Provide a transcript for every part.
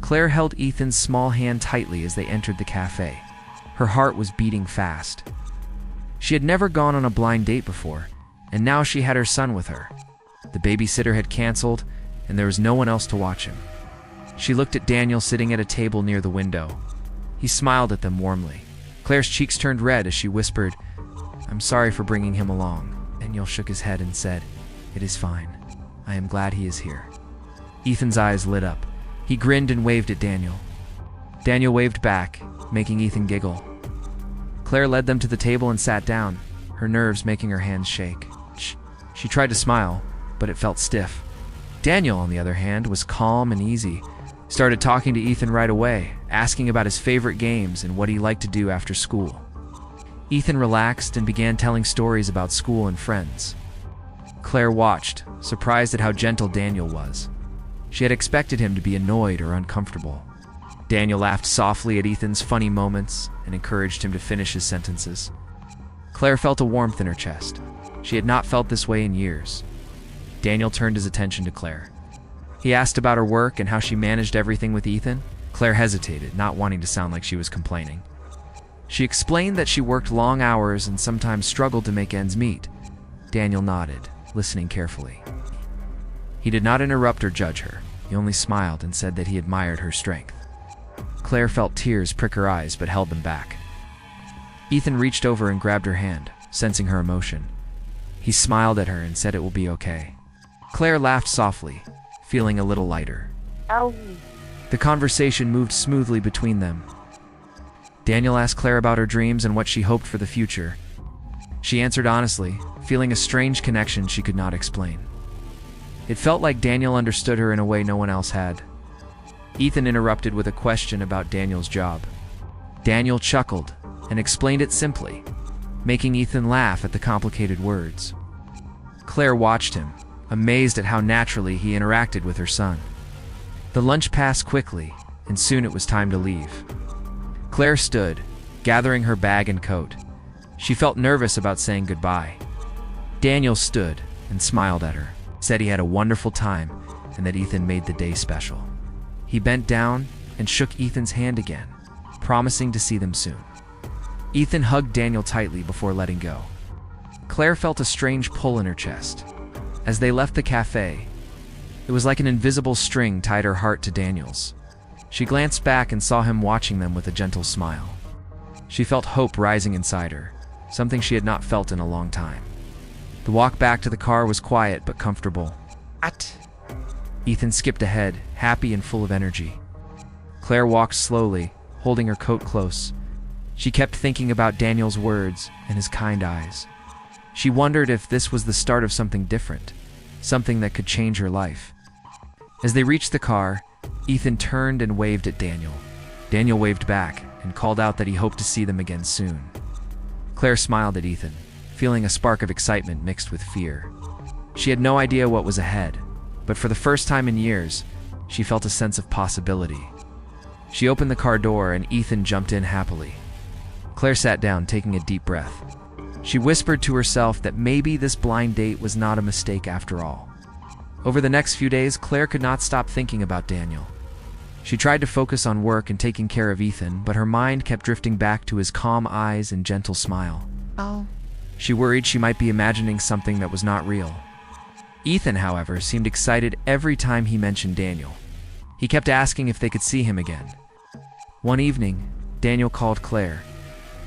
Claire held Ethan's small hand tightly as they entered the cafe. Her heart was beating fast. She had never gone on a blind date before, and now she had her son with her. The babysitter had canceled, and there was no one else to watch him. She looked at Daniel sitting at a table near the window. He smiled at them warmly. Claire's cheeks turned red as she whispered, "I'm sorry for bringing him along." Daniel shook his head and said, "It is fine. I am glad he is here." Ethan's eyes lit up. He grinned and waved at Daniel. Daniel waved back, making Ethan giggle. Claire led them to the table and sat down, her nerves making her hands shake. She tried to smile, but it felt stiff. Daniel, on the other hand, was calm and easy. Started talking to Ethan right away, asking about his favorite games and what he liked to do after school. Ethan relaxed and began telling stories about school and friends. Claire watched, surprised at how gentle Daniel was. She had expected him to be annoyed or uncomfortable. Daniel laughed softly at Ethan's funny moments and encouraged him to finish his sentences. Claire felt a warmth in her chest. She had not felt this way in years. Daniel turned his attention to Claire. He asked about her work and how she managed everything with Ethan. Claire hesitated, not wanting to sound like she was complaining. She explained that she worked long hours and sometimes struggled to make ends meet. Daniel nodded, listening carefully. He did not interrupt or judge her. He only smiled and said that he admired her strength. Claire felt tears prick her eyes but held them back. Ethan reached over and grabbed her hand, sensing her emotion. He smiled at her and said it will be okay. Claire laughed softly, feeling a little lighter. Ow. The conversation moved smoothly between them. Daniel asked Claire about her dreams and what she hoped for the future. She answered honestly, feeling a strange connection she could not explain. It felt like Daniel understood her in a way no one else had. Ethan interrupted with a question about Daniel's job. Daniel chuckled and explained it simply, making Ethan laugh at the complicated words. Claire watched him, amazed at how naturally he interacted with her son. The lunch passed quickly, and soon it was time to leave. Claire stood, gathering her bag and coat. She felt nervous about saying goodbye. Daniel stood and smiled at her, said he had a wonderful time and that Ethan made the day special. He bent down and shook Ethan's hand again, promising to see them soon. Ethan hugged Daniel tightly before letting go. Claire felt a strange pull in her chest. As they left the cafe, it was like an invisible string tied her heart to Daniel's. She glanced back and saw him watching them with a gentle smile. She felt hope rising inside her, something she had not felt in a long time. The walk back to the car was quiet but comfortable. Ethan skipped ahead, happy and full of energy. Claire walked slowly, holding her coat close. She kept thinking about Daniel's words and his kind eyes. She wondered if this was the start of something different, something that could change her life. As they reached the car, Ethan turned and waved at Daniel. Daniel waved back and called out that he hoped to see them again soon. Claire smiled at Ethan, feeling a spark of excitement mixed with fear. She had no idea what was ahead, but for the first time in years, she felt a sense of possibility. She opened the car door and Ethan jumped in happily. Claire sat down, taking a deep breath. She whispered to herself that maybe this blind date was not a mistake after all. Over the next few days, Claire could not stop thinking about Daniel. She tried to focus on work and taking care of Ethan, but her mind kept drifting back to his calm eyes and gentle smile. She worried she might be imagining something that was not real. Ethan, however, seemed excited every time he mentioned Daniel. He kept asking if they could see him again. One evening, Daniel called Claire.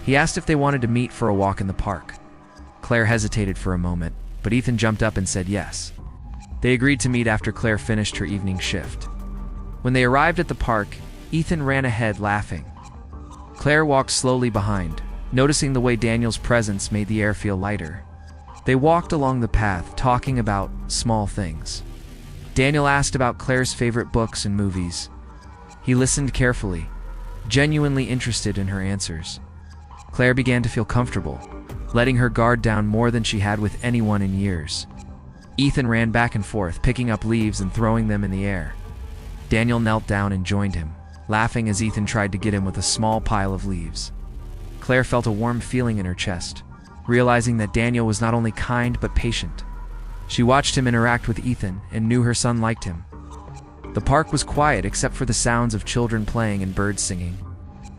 He asked if they wanted to meet for a walk in the park. Claire hesitated for a moment, but Ethan jumped up and said yes. They agreed to meet after Claire finished her evening shift. When they arrived at the park, Ethan ran ahead laughing. Claire walked slowly behind, noticing the way Daniel's presence made the air feel lighter. They walked along the path, talking about small things. Daniel asked about Claire's favorite books and movies. He listened carefully, genuinely interested in her answers. Claire began to feel comfortable, letting her guard down more than she had with anyone in years. Ethan ran back and forth, picking up leaves and throwing them in the air. Daniel knelt down and joined him, laughing as Ethan tried to get him with a small pile of leaves. Claire felt a warm feeling in her chest, realizing that Daniel was not only kind but patient. She watched him interact with Ethan and knew her son liked him. The park was quiet except for the sounds of children playing and birds singing.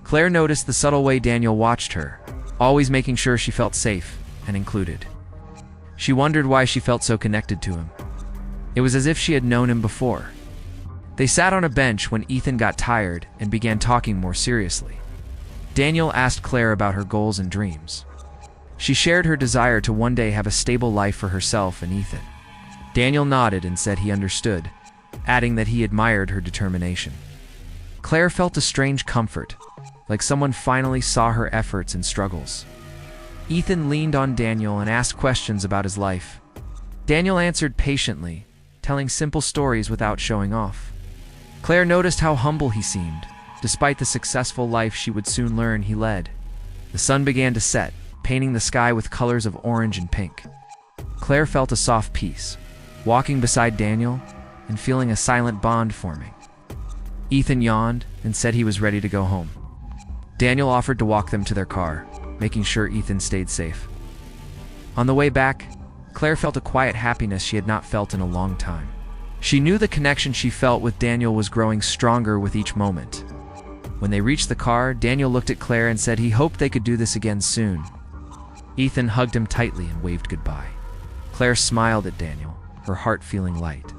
Claire noticed the subtle way Daniel watched her, always making sure she felt safe and included. She wondered why she felt so connected to him. It was as if she had known him before. They sat on a bench when Ethan got tired and began talking more seriously. Daniel asked Claire about her goals and dreams. She shared her desire to one day have a stable life for herself and Ethan. Daniel nodded and said he understood, adding that he admired her determination. Claire felt a strange comfort, like someone finally saw her efforts and struggles. Ethan leaned on Daniel and asked questions about his life. Daniel answered patiently, telling simple stories without showing off. Claire noticed how humble he seemed, despite the successful life she would soon learn he led. The sun began to set, painting the sky with colors of orange and pink. Claire felt a soft peace, walking beside Daniel and feeling a silent bond forming. Ethan yawned and said he was ready to go home. Daniel offered to walk them to their car, making sure Ethan stayed safe. On the way back, Claire felt a quiet happiness she had not felt in a long time. She knew the connection she felt with Daniel was growing stronger with each moment. When they reached the car, Daniel looked at Claire and said he hoped they could do this again soon. Ethan hugged him tightly and waved goodbye. Claire smiled at Daniel, her heart feeling light.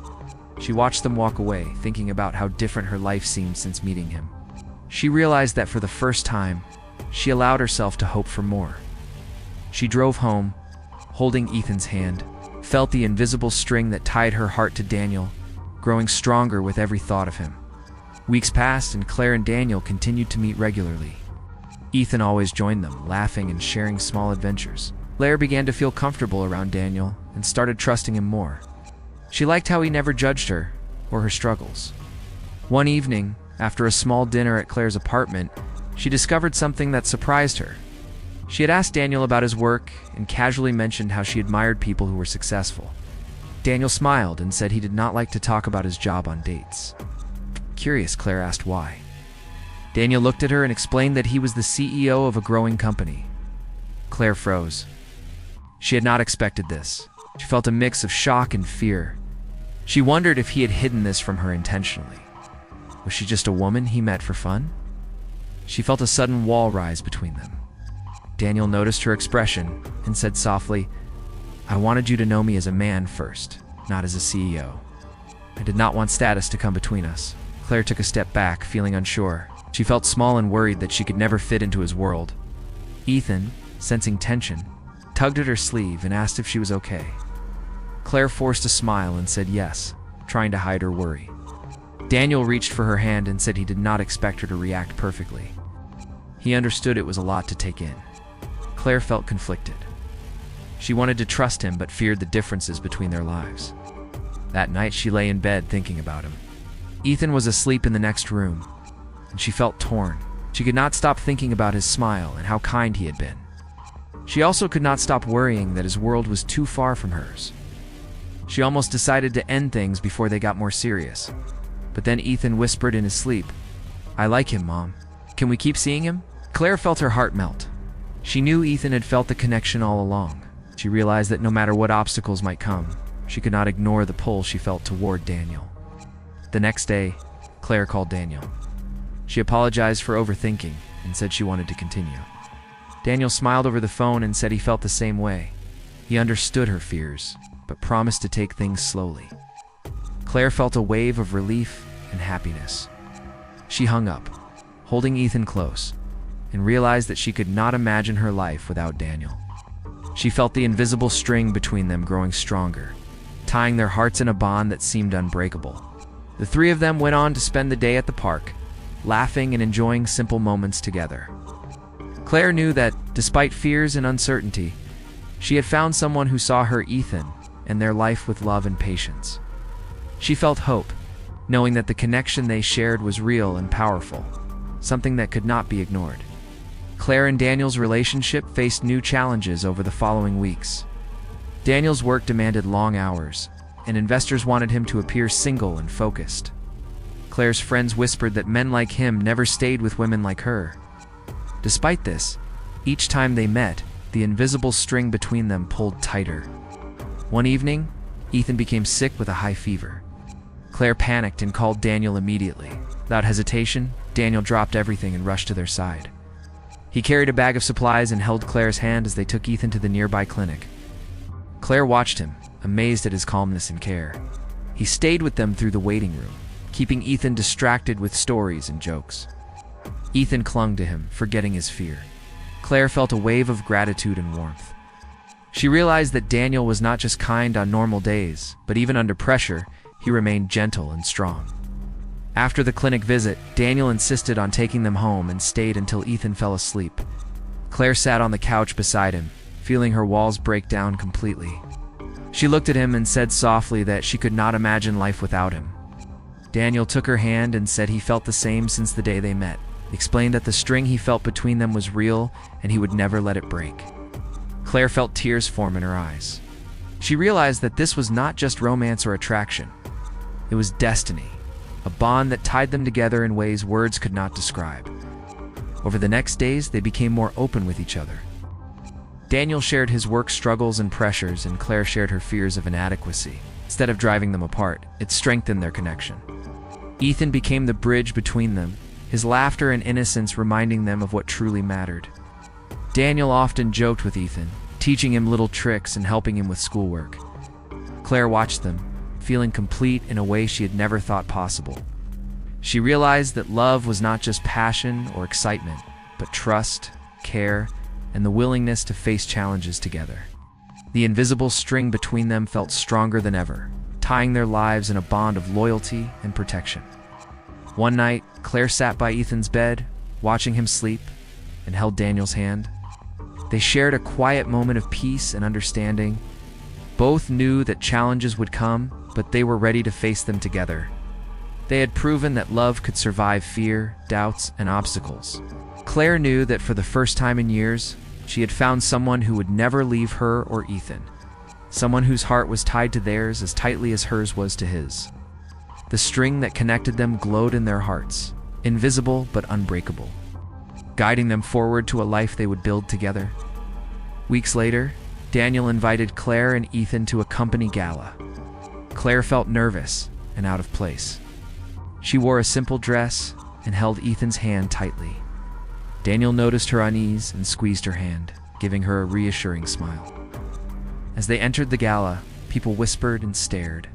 She watched them walk away, thinking about how different her life seemed since meeting him. She realized that for the first time, she allowed herself to hope for more. She drove home, holding Ethan's hand, felt the invisible string that tied her heart to Daniel, growing stronger with every thought of him. Weeks passed and Claire and Daniel continued to meet regularly. Ethan always joined them, laughing and sharing small adventures. Claire began to feel comfortable around Daniel and started trusting him more. She liked how he never judged her or her struggles. One evening, after a small dinner at Claire's apartment, she discovered something that surprised her. She had asked Daniel about his work and casually mentioned how she admired people who were successful. Daniel smiled and said he did not like to talk about his job on dates. Curious, Claire asked why. Daniel looked at her and explained that he was the CEO of a growing company. Claire froze. She had not expected this. She felt a mix of shock and fear. She wondered if he had hidden this from her intentionally. Was she just a woman he met for fun? She felt a sudden wall rise between them. Daniel noticed her expression and said softly, "I wanted you to know me as a man first, not as a CEO. I did not want status to come between us." Claire took a step back, feeling unsure. She felt small and worried that she could never fit into his world. Ethan, sensing tension, tugged at her sleeve and asked if she was okay. Claire forced a smile and said yes, trying to hide her worry. Daniel reached for her hand and said he did not expect her to react perfectly. He understood it was a lot to take in. Claire felt conflicted. She wanted to trust him but feared the differences between their lives. That night she lay in bed thinking about him. Ethan was asleep in the next room, and she felt torn. She could not stop thinking about his smile and how kind he had been. She also could not stop worrying that his world was too far from hers. She almost decided to end things before they got more serious. But then Ethan whispered in his sleep, "I like him, Mom. Can we keep seeing him?" Claire felt her heart melt. She knew Ethan had felt the connection all along. She realized that no matter what obstacles might come, she could not ignore the pull she felt toward Daniel. The next day, Claire called Daniel. She apologized for overthinking and said she wanted to continue. Daniel smiled over the phone and said he felt the same way. He understood her fears, but promised to take things slowly. Claire felt a wave of relief and happiness. She hung up, holding Ethan close, and realized that she could not imagine her life without Daniel. She felt the invisible string between them growing stronger, tying their hearts in a bond that seemed unbreakable. The three of them went on to spend the day at the park, laughing and enjoying simple moments together. Claire knew that, despite fears and uncertainty, she had found someone who saw her, Ethan, and their life with love and patience. She felt hope, knowing that the connection they shared was real and powerful, something that could not be ignored. Claire and Daniel's relationship faced new challenges over the following weeks. Daniel's work demanded long hours, and investors wanted him to appear single and focused. Claire's friends whispered that men like him never stayed with women like her. Despite this, each time they met, the invisible string between them pulled tighter. One evening, Ethan became sick with a high fever. Claire panicked and called Daniel immediately. Without hesitation, Daniel dropped everything and rushed to their side. He carried a bag of supplies and held Claire's hand as they took Ethan to the nearby clinic. Claire watched him, amazed at his calmness and care. He stayed with them through the waiting room, keeping Ethan distracted with stories and jokes. Ethan clung to him, forgetting his fear. Claire felt a wave of gratitude and warmth. She realized that Daniel was not just kind on normal days, but even under pressure, he remained gentle and strong. After the clinic visit, Daniel insisted on taking them home and stayed until Ethan fell asleep. Claire sat on the couch beside him, feeling her walls break down completely. She looked at him and said softly that she could not imagine life without him. Daniel took her hand and said he felt the same since the day they met. He explained that the string he felt between them was real and he would never let it break. Claire felt tears form in her eyes. She realized that this was not just romance or attraction. It was destiny, a bond that tied them together in ways words could not describe. Over the next days, they became more open with each other. Daniel shared his work struggles and pressures, and Claire shared her fears of inadequacy. Instead of driving them apart, it strengthened their connection. Ethan became the bridge between them, his laughter and innocence reminding them of what truly mattered. Daniel often joked with Ethan, teaching him little tricks and helping him with schoolwork. Claire watched them, feeling complete in a way she had never thought possible. She realized that love was not just passion or excitement, but trust, care, and the willingness to face challenges together. The invisible string between them felt stronger than ever, tying their lives in a bond of loyalty and protection. One night, Claire sat by Ethan's bed, watching him sleep, and held Daniel's hand. They shared a quiet moment of peace and understanding. Both knew that challenges would come, but they were ready to face them together. They had proven that love could survive fear, doubts, and obstacles. Claire knew that for the first time in years, she had found someone who would never leave her or Ethan, someone whose heart was tied to theirs as tightly as hers was to his. The string that connected them glowed in their hearts, invisible but unbreakable, guiding them forward to a life they would build together. Weeks later, Daniel invited Claire and Ethan to a company gala. Claire felt nervous and out of place. She wore a simple dress and held Ethan's hand tightly. Daniel noticed her unease and squeezed her hand, giving her a reassuring smile. As they entered the gala, people whispered and stared.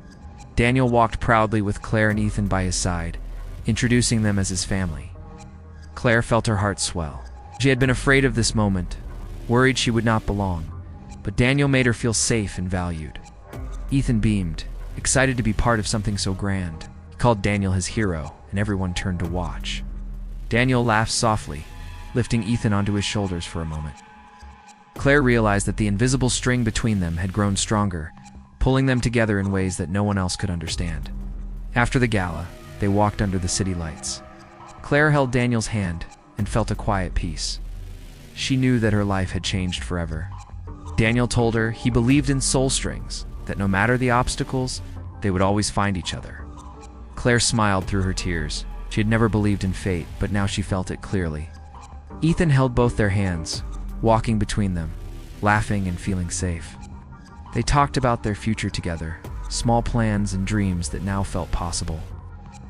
Daniel walked proudly with Claire and Ethan by his side, introducing them as his family. Claire felt her heart swell. She had been afraid of this moment, worried she would not belong, but Daniel made her feel safe and valued. Ethan beamed, excited to be part of something so grand. He called Daniel his hero, and everyone turned to watch. Daniel laughed softly, lifting Ethan onto his shoulders for a moment. Claire realized that the invisible string between them had grown stronger, pulling them together in ways that no one else could understand. After the gala, they walked under the city lights. Claire held Daniel's hand and felt a quiet peace. She knew that her life had changed forever. Daniel told her he believed in soul strings, that no matter the obstacles, they would always find each other. Claire smiled through her tears. She had never believed in fate, but now she felt it clearly. Ethan held both their hands, walking between them, laughing and feeling safe. They talked about their future together, small plans and dreams that now felt possible.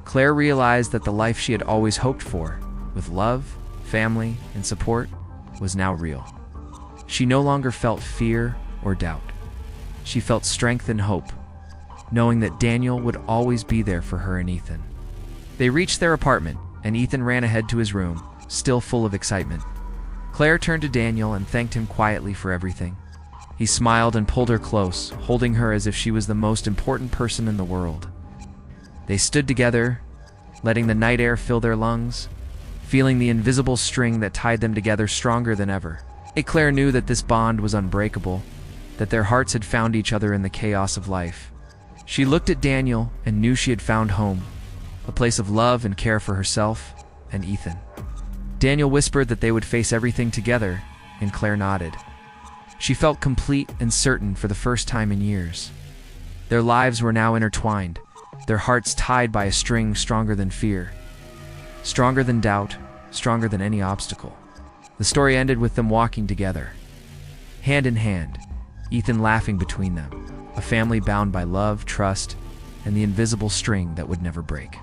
Claire realized that the life she had always hoped for, with love, family, and support, was now real. She no longer felt fear or doubt. She felt strength and hope, knowing that Daniel would always be there for her and Ethan. They reached their apartment, and Ethan ran ahead to his room, still full of excitement. Claire turned to Daniel and thanked him quietly for everything. He smiled and pulled her close, holding her as if she was the most important person in the world. They stood together, letting the night air fill their lungs, feeling the invisible string that tied them together stronger than ever. Claire knew that this bond was unbreakable, that their hearts had found each other in the chaos of life. She looked at Daniel and knew she had found home, a place of love and care for herself and Ethan. Daniel whispered that they would face everything together, and Claire nodded. She felt complete and certain for the first time in years. Their lives were now intertwined, their hearts tied by a string stronger than fear, stronger than doubt, stronger than any obstacle. The story ended with them walking together, hand in hand, Ethan laughing between them, a family bound by love, trust, and the invisible string that would never break.